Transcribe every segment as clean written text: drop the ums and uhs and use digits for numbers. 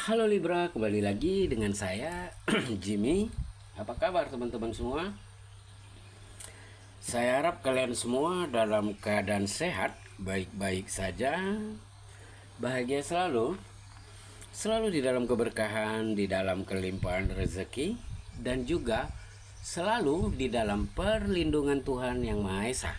Halo Libra, kembali lagi dengan saya Jimmy. Apa kabar teman-teman semua? Saya harap kalian semua dalam keadaan sehat, baik-baik saja, bahagia selalu, selalu di dalam keberkahan, di dalam kelimpahan rezeki, dan juga selalu di dalam perlindungan Tuhan Yang Maha Esa.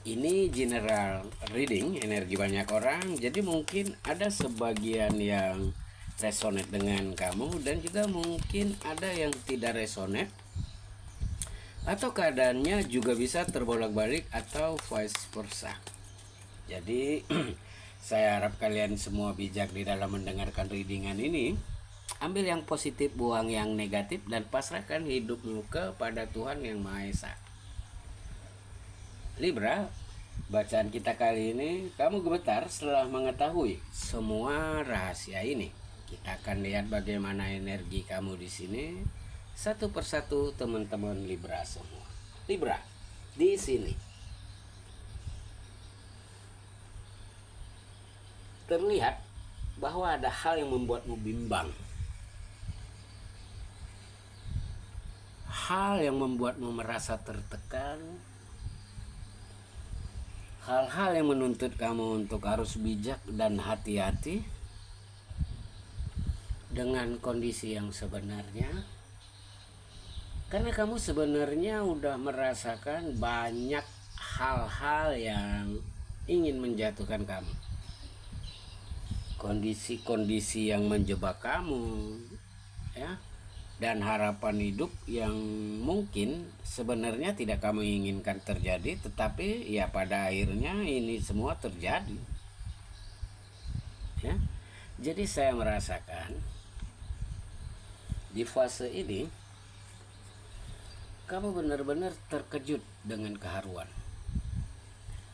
Ini general reading energi banyak orang, jadi mungkin ada sebagian yang resonate dengan kamu dan juga mungkin ada yang tidak resonate, atau keadaannya juga bisa terbolak-balik atau vice versa. Jadi saya harap kalian semua bijak di dalam mendengarkan readingan ini. Ambil yang positif, buang yang negatif, dan pasrahkan hidupmu kepada Tuhan Yang Maha Esa. Libra, bacaan kita kali ini, kamu gemetar setelah mengetahui semua rahasia ini. Kita akan lihat bagaimana energi kamu di sini satu persatu, teman-teman Libra semua. Libra, di sini terlihat bahwa ada hal yang membuatmu bimbang. Hal yang membuatmu merasa tertekan, hal-hal yang menuntut kamu untuk harus bijak dan hati-hati dengan kondisi yang sebenarnya. Karena kamu sebenarnya udah merasakan banyak hal-hal yang ingin menjatuhkan kamu. Kondisi-kondisi yang menjebak kamu, ya. Dan harapan hidup yang mungkin sebenarnya tidak kamu inginkan terjadi, tetapi ya pada akhirnya ini semua terjadi, ya. Jadi saya merasakan di fase ini kamu benar-benar terkejut dengan keharuan.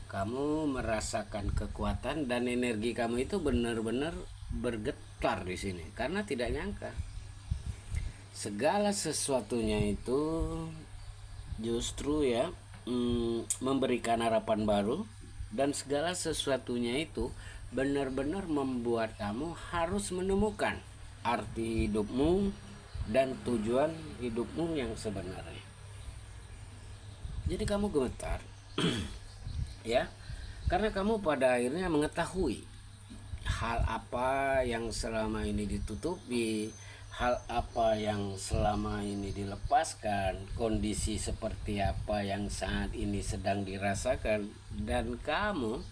Kamu merasakan kekuatan dan energi kamu itu benar-benar bergetar di sini karena tidak nyangka segala sesuatunya itu justru ya memberikan harapan baru, dan segala sesuatunya itu benar-benar membuat kamu harus menemukan arti hidupmu dan tujuan hidupmu yang sebenarnya. Jadi kamu gemetar ya, karena kamu pada akhirnya mengetahui hal apa yang selama ini ditutupi, hal apa yang selama ini dilepaskan, kondisi seperti apa yang saat ini sedang dirasakan, dan kamu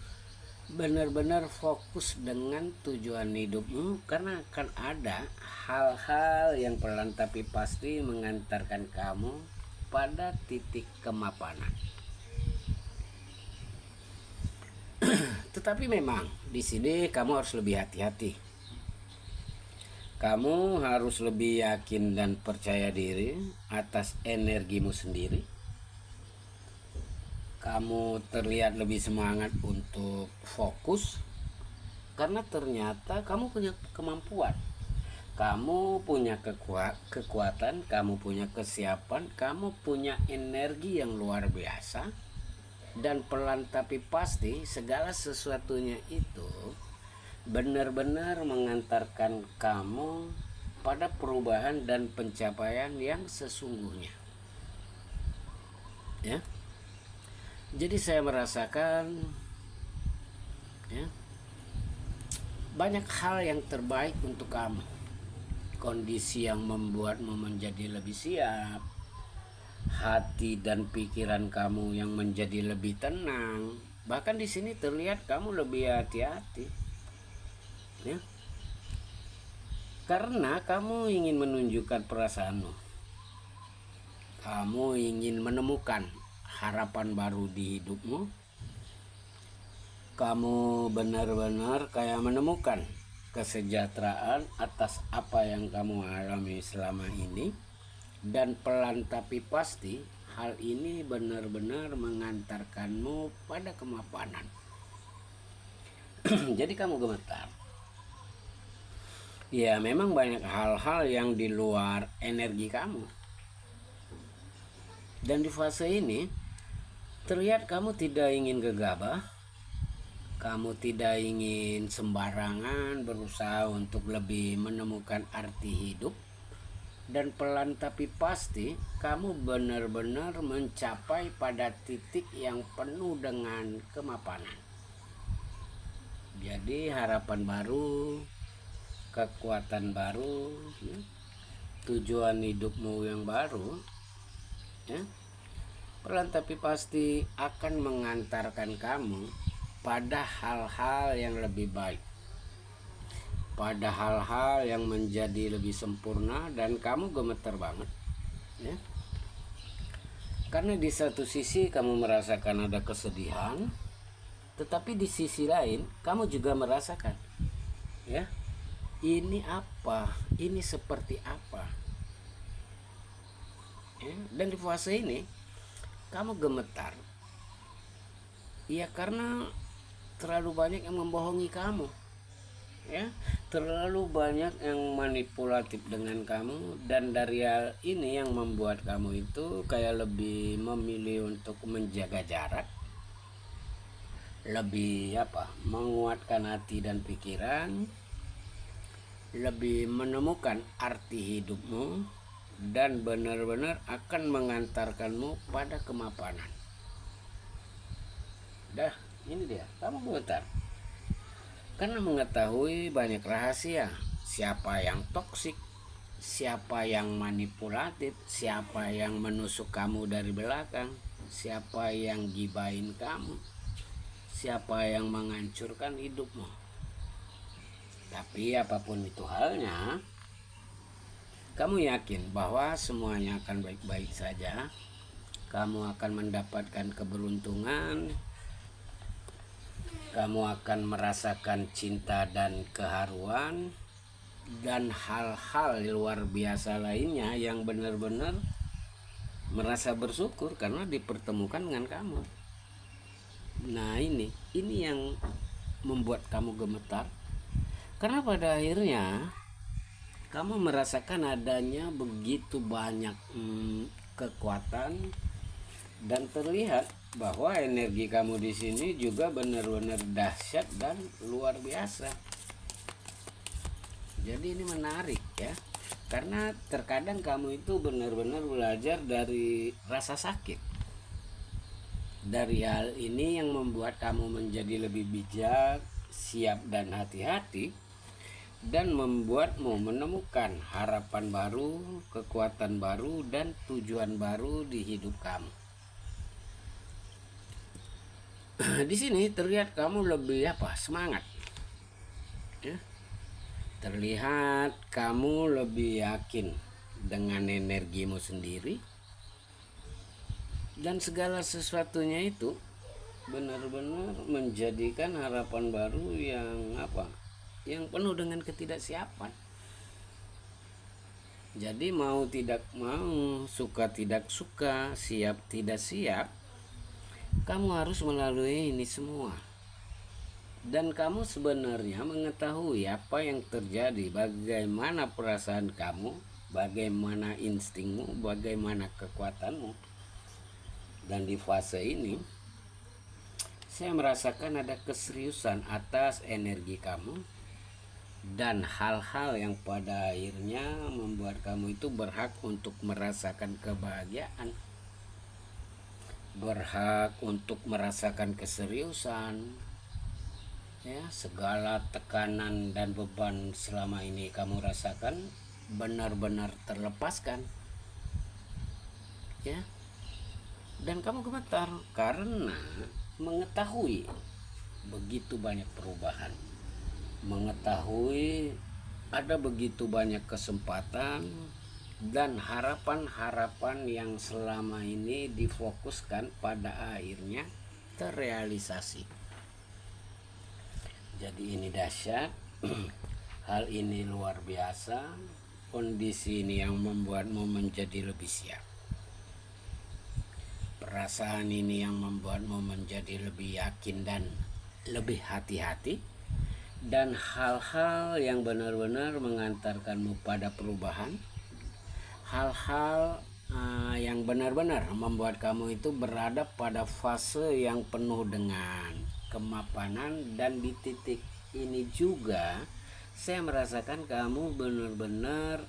benar-benar fokus dengan tujuan hidupmu karena akan ada hal-hal yang pelan tapi pasti mengantarkan kamu pada titik kemapanan. Tetapi memang di sini kamu harus lebih hati-hati. Kamu harus lebih yakin dan percaya diri atas energimu sendiri. Kamu terlihat lebih semangat untuk fokus karena ternyata kamu punya kemampuan. Kamu punya kekuatan, kamu punya kesiapan, kamu punya energi yang luar biasa. Dan pelan tapi pasti segala sesuatunya itu benar-benar mengantarkan kamu pada perubahan dan pencapaian yang sesungguhnya, ya. Jadi saya merasakan ya, banyak hal yang terbaik untuk kamu. Kondisi yang membuatmu menjadi lebih siap, hati dan pikiran kamu yang menjadi lebih tenang. Bahkan di sini terlihat kamu lebih hati-hati, ya. Karena kamu ingin menunjukkan perasaanmu. Kamu ingin menemukan harapan baru di hidupmu. Kamu benar-benar kayak menemukan kesejahteraan atas apa yang kamu alami selama ini. Dan pelan tapi pasti hal ini benar-benar mengantarkanmu pada kemapanan. Jadi kamu gemetar. Ya memang banyak hal-hal yang di luar energi kamu. Dan di fase ini terlihat kamu tidak ingin gegabah. kamu tidak ingin sembarangan berusaha untuk lebih menemukan arti hidup, dan pelan tapi pasti kamu benar-benar mencapai pada titik yang penuh dengan kemapanan. Jadi harapan baru, kekuatan baru, tujuan hidupmu yang baru, ya, pelan tapi pasti akan mengantarkan kamu pada hal-hal yang lebih baik, pada hal-hal yang menjadi lebih sempurna, dan kamu gemeter banget, ya. Karena di satu sisi kamu merasakan ada kesedihan, tetapi di sisi lain kamu juga merasakan, ya, ini apa, ini seperti apa, ya. Dan di fase ini kamu gemetar, ya, karena terlalu banyak yang membohongi kamu, ya, terlalu banyak yang manipulatif dengan kamu, dan dari hal ini yang membuat kamu itu kayak lebih memilih untuk menjaga jarak, lebih menguatkan hati dan pikiran, lebih menemukan arti hidupmu, dan benar-benar akan mengantarkanmu pada kemapanan. Dah, ini dia, kamu gemetar karena mengetahui banyak rahasia, siapa yang toksik, siapa yang manipulatif, siapa yang menusuk kamu dari belakang, siapa yang gibahin kamu, siapa yang menghancurkan hidupmu. Tapi apapun itu halnya, kamu yakin bahwa semuanya akan baik-baik saja. Kamu akan mendapatkan keberuntungan, kamu akan merasakan cinta dan keharuan, dan hal-hal luar biasa lainnya yang benar-benar merasa bersyukur karena dipertemukan dengan kamu. Nah, ini yang membuat kamu gemetar, karena pada akhirnya kamu merasakan adanya begitu banyak kekuatan, dan terlihat bahwa energi kamu di sini juga benar-benar dahsyat dan luar biasa. Jadi ini menarik, ya, karena terkadang kamu itu benar-benar belajar dari rasa sakit. Dari hal ini yang membuat kamu menjadi lebih bijak, siap dan hati-hati, dan membuatmu menemukan harapan baru, kekuatan baru, dan tujuan baru di hidup kamu. Di sini terlihat kamu lebih semangat, ya. Terlihat kamu lebih yakin dengan energimu sendiri, dan segala sesuatunya itu benar-benar menjadikan harapan baru yang penuh dengan ketidaksiapan. Jadi mau tidak mau, suka tidak suka, siap tidak siap, kamu harus melalui ini semua. Dan kamu sebenarnya mengetahui apa yang terjadi, bagaimana perasaan kamu, bagaimana instingmu, bagaimana kekuatanmu. Dan di fase ini saya merasakan ada keseriusan atas energi kamu, dan hal-hal yang pada akhirnya membuat kamu itu berhak untuk merasakan kebahagiaan, berhak untuk merasakan keseriusan, ya. Segala tekanan dan beban selama ini kamu rasakan benar-benar terlepaskan, ya. Dan kamu gemetar karena mengetahui begitu banyak perubahan, mengetahui ada begitu banyak kesempatan dan harapan-harapan yang selama ini difokuskan pada akhirnya terrealisasi. Jadi ini dahsyat, hal ini luar biasa, kondisi ini yang membuatmu menjadi lebih siap. Perasaan ini yang membuatmu menjadi lebih yakin dan lebih hati-hati, dan hal-hal yang benar-benar mengantarkanmu pada perubahan, hal-hal yang benar-benar membuat kamu itu berada pada fase yang penuh dengan kemapanan, dan di titik ini juga saya merasakan kamu benar-benar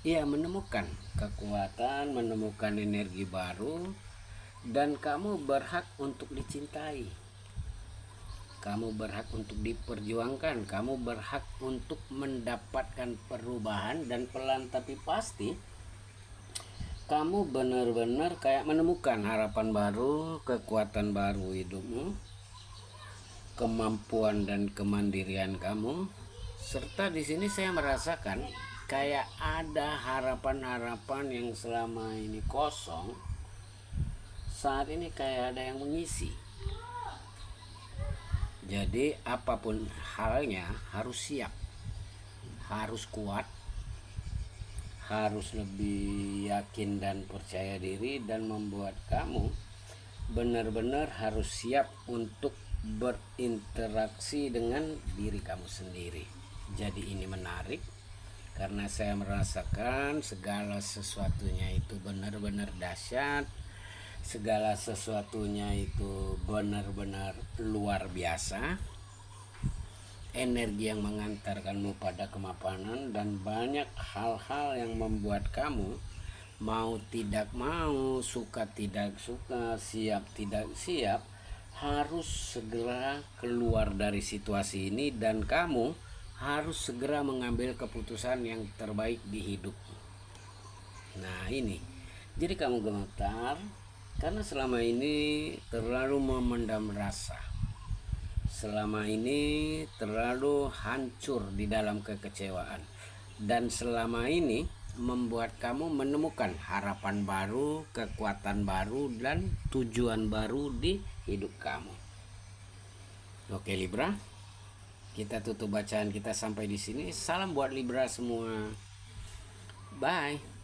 ya menemukan kekuatan, menemukan energi baru, dan kamu berhak untuk dicintai. Kamu berhak untuk diperjuangkan, kamu berhak untuk mendapatkan perubahan, dan pelan tapi pasti kamu benar-benar kayak menemukan harapan baru, kekuatan baru hidupmu, kemampuan dan kemandirian kamu. Serta di sini saya merasakan kayak ada harapan-harapan yang selama ini kosong, saat ini kayak ada yang mengisi. Jadi apapun halnya harus siap, harus kuat, harus lebih yakin dan percaya diri, dan membuat kamu benar-benar harus siap untuk berinteraksi dengan diri kamu sendiri. Jadi ini menarik karena saya merasakan segala sesuatunya itu benar-benar dahsyat, segala sesuatunya itu benar-benar luar biasa, energi yang mengantarkanmu pada kemapanan, dan banyak hal-hal yang membuat kamu mau tidak mau, suka tidak suka, siap tidak siap, harus segera keluar dari situasi ini, dan kamu harus segera mengambil keputusan yang terbaik di hidupmu. Nah ini, jadi kamu gemetar karena selama ini terlalu memendam rasa, selama ini terlalu hancur di dalam kekecewaan, dan selama ini membuat kamu menemukan harapan baru, kekuatan baru, dan tujuan baru di hidup kamu. Oke Libra, kita tutup bacaan kita sampai di sini. Salam buat Libra semua. Bye.